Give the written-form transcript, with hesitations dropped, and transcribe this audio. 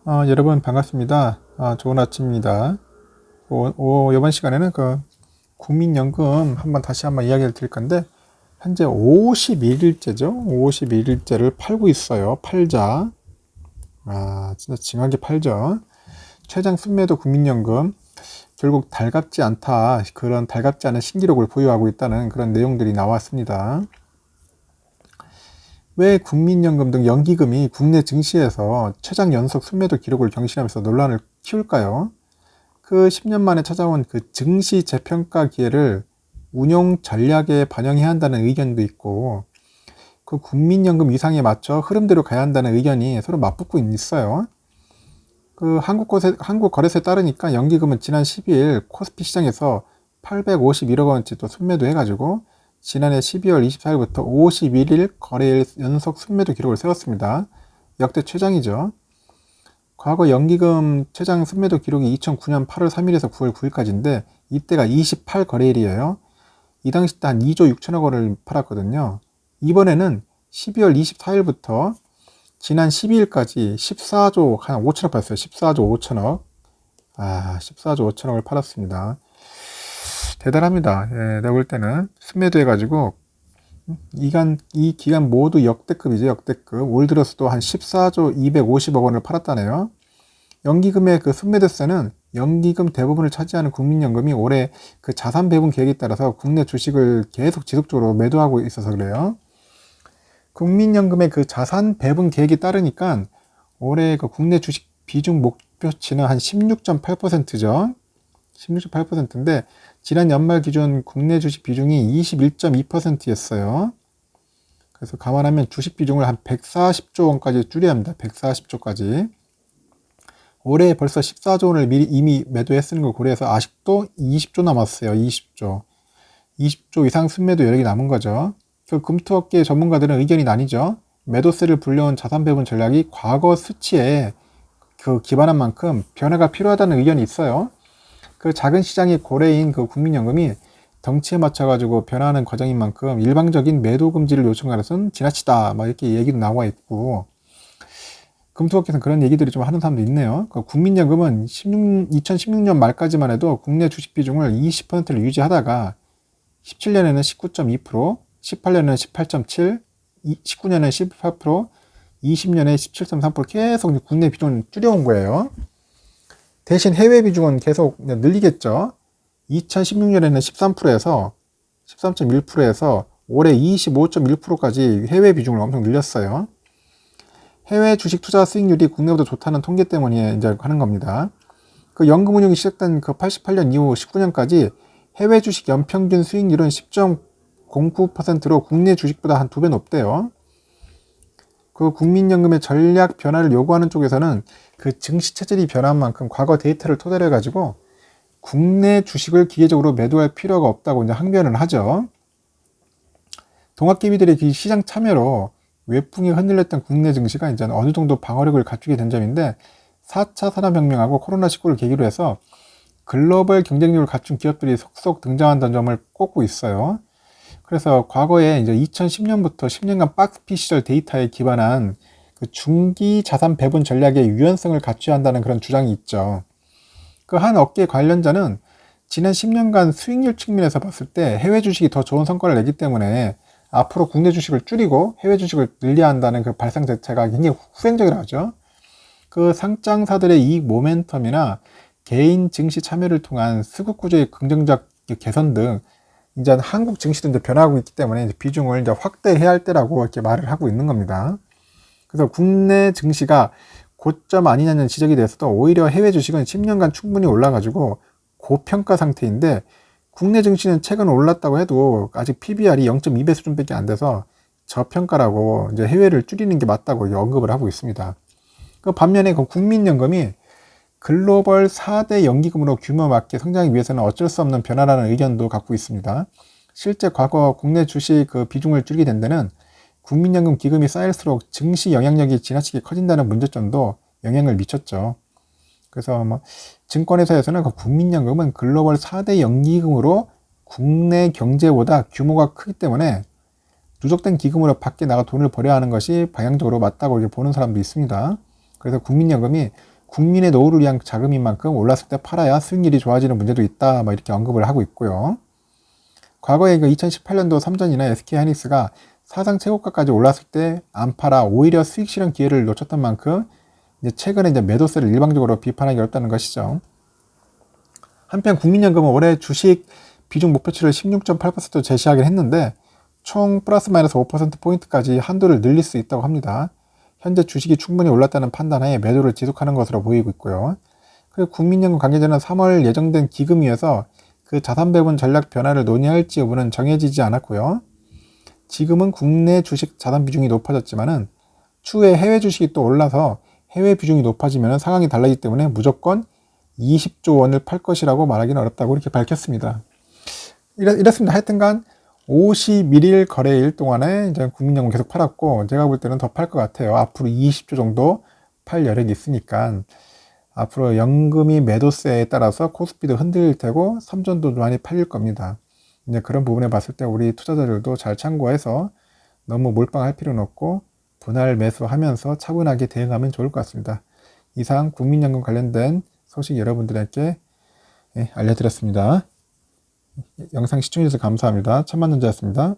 여러분 반갑습니다. 좋은 아침입니다. 이번 시간에는 국민연금 다시 한번 이야기를 드릴 건데, 현재 51일째죠. 51일째를 팔고 있어요. 팔자. 진짜 징하게 팔죠. 최장 순매도 국민연금. 결국 달갑지 않다. 그런 달갑지 않은 신기록을 보유하고 있다는 그런 내용들이 나왔습니다. 왜 국민연금 등 연기금이 국내 증시에서 최장 연속 순매도 기록을 경신하면서 논란을 키울까요? 그 10년 만에 찾아온 그 증시 재평가 기회를 운용 전략에 반영해야 한다는 의견도 있고, 그 국민연금 위상에 맞춰 흐름대로 가야 한다는 의견이 서로 맞붙고 있어요. 그 한국거래소에 따르니까 연기금은 지난 12일 코스피 시장에서 851억 원치 또 순매도 해가지고 지난해 12월 24일부터 51일 거래일 연속 순매도 기록을 세웠습니다. 역대 최장이죠. 과거 연기금 최장 순매도 기록이 2009년 8월 3일에서 9월 9일까지인데 이때가 28거래일이에요. 이 당시 때 한 2조 6천억 원을 팔았거든요. 이번에는 12월 24일부터 지난 12일까지 14조 한 5천억 팔았어요. 14조 5천억. 14조 5천억을 팔았습니다. 대단합니다. 내가 볼 때는 순매도 해가지고 이 기간 모두 역대급이죠. 역대급. 올 들어서도 한 14조 250억 원을 팔았다네요. 연기금의 그 순매도세는 연기금 대부분을 차지하는 국민연금이 올해 그 자산 배분 계획에 따라서 국내 주식을 계속 지속적으로 매도하고 있어서 그래요. 국민연금의 그 자산 배분 계획에 따르니까 올해 그 국내 주식 비중 목표치는 한 16.8%죠. 16.8%인데 지난 연말 기준 국내 주식 비중이 21.2%였어요. 그래서 감안하면 주식 비중을 한 140조 원까지 줄여야 합니다. 140조까지. 올해 벌써 14조 원을 이미 매도했는 걸 고려해서 아직도 20조 남았어요. 20조. 20조 이상 순매도 여력이 남은 거죠. 그 금투업계 전문가들은 의견이 나뉘죠. 매도세를 불려온 자산 배분 전략이 과거 수치에 그 기반한 만큼 변화가 필요하다는 의견이 있어요. 그 작은 시장의 고래인 그 국민연금이 덩치에 맞춰가지고 변화하는 과정인 만큼 일방적인 매도 금지를 요청하는 것은 지나치다. 이렇게 얘기도 나와 있고, 금투업계에서는 그런 얘기들이 좀 하는 사람도 있네요. 그 국민연금은 2016년 말까지만 해도 국내 주식 비중을 20%를 유지하다가 17년에는 19.2%, 18년에는 18.7%, 19년에는 18%, 20년에 17.3% 계속 국내 비중을 줄여온 거예요. 대신 해외 비중은 계속 늘리겠죠. 2016년에는 13%에서 13.1%에서 올해 25.1%까지 해외 비중을 엄청 늘렸어요. 해외 주식 투자 수익률이 국내보다 좋다는 통계 때문에 이제 하는 겁니다. 그 연금 운용이 시작된 그 88년 이후 19년까지 해외 주식 연평균 수익률은 10.09%로 국내 주식보다 한 2배 높대요. 그 국민연금의 전략 변화를 요구하는 쪽에서는 그 증시 체질이 변한 만큼 과거 데이터를 토대로 해가지고 국내 주식을 기계적으로 매도할 필요가 없다고 이제 항변을 하죠. 동학개미들의 그 시장 참여로 외풍이 흔들렸던 국내 증시가 이제 어느 정도 방어력을 갖추게 된 점인데 4차 산업혁명하고 코로나19를 계기로 해서 글로벌 경쟁력을 갖춘 기업들이 속속 등장한다는 점을 꼽고 있어요. 그래서 과거에 이제 2010년부터 10년간 박스피 시절 데이터에 기반한 그 중기 자산 배분 전략의 유연성을 갖춰야 한다는 그런 주장이 있죠. 그 한 업계 관련자는 지난 10년간 수익률 측면에서 봤을 때 해외 주식이 더 좋은 성과를 내기 때문에 앞으로 국내 주식을 줄이고 해외 주식을 늘려야 한다는 그 발상 자체가 굉장히 후행적이라고 하죠. 그 상장사들의 이익 모멘텀이나 개인 증시 참여를 통한 수급 구조의 긍정적 개선 등 이제 한국 증시도 이제 변화하고 있기 때문에 이제 비중을 이제 확대해야 할 때라고 이렇게 말을 하고 있는 겁니다. 그래서 국내 증시가 고점 아니냐는 지적이 돼서도 오히려 해외 주식은 10년간 충분히 올라가지고 고평가 상태인데 국내 증시는 최근 올랐다고 해도 아직 PBR이 0.2배 수준밖에 안 돼서 저평가라고 이제 해외를 줄이는 게 맞다고 언급을 하고 있습니다. 그 반면에 그 국민연금이 글로벌 4대 연기금으로 규모 맞게 성장하기 위해서는 어쩔 수 없는 변화라는 의견도 갖고 있습니다. 실제 과거 국내 주식 그 비중을 줄이게 된 데는 국민연금 기금이 쌓일수록 증시 영향력이 지나치게 커진다는 문제점도 영향을 미쳤죠. 그래서 증권회사에서는 그 국민연금은 글로벌 4대 연기금으로 국내 경제보다 규모가 크기 때문에 누적된 기금으로 밖에 나가 돈을 벌여야 하는 것이 방향적으로 맞다고 보는 사람도 있습니다. 그래서 국민연금이 국민의 노후를 위한 자금인 만큼 올랐을 때 팔아야 수익률이 좋아지는 문제도 있다. 뭐 이렇게 언급을 하고 있고요. 과거에 2018년도 삼전이나 SK하이닉스가 사상 최고가까지 올랐을 때 안 팔아 오히려 수익 실현 기회를 놓쳤던 만큼 이제 최근에 이제 매도세를 일방적으로 비판하기 어렵다는 것이죠. 한편 국민연금은 올해 주식 비중 목표치를 16.8% 제시하긴 했는데 총 플러스 마이너스 5%포인트까지 한도를 늘릴 수 있다고 합니다. 현재 주식이 충분히 올랐다는 판단하에 매도를 지속하는 것으로 보이고 있고요. 그리고 국민연금 관계자는 3월 예정된 기금위에서 그 자산 배분 전략 변화를 논의할지 여부는 정해지지 않았고요. 지금은 국내 주식 자산 비중이 높아졌지만은 추후에 해외 주식이 또 올라서 해외 비중이 높아지면 상황이 달라지기 때문에 무조건 20조 원을 팔 것이라고 말하기는 어렵다고 이렇게 밝혔습니다. 이렇습니다. 하여튼간 51일 거래일 동안에 이제 국민연금 계속 팔았고 제가 볼 때는 더 팔 것 같아요. 앞으로 20조 정도 팔 여력이 있으니까 앞으로 연금이 매도세에 따라서 코스피도 흔들릴 테고 삼전도 많이 팔릴 겁니다. 이제 그런 부분에 봤을 때 우리 투자자들도 잘 참고해서 너무 몰빵할 필요는 없고 분할 매수하면서 차분하게 대응하면 좋을 것 같습니다. 이상 국민연금 관련된 소식 여러분들에게 알려드렸습니다. 영상 시청해주셔서 감사합니다. 천만전자였습니다.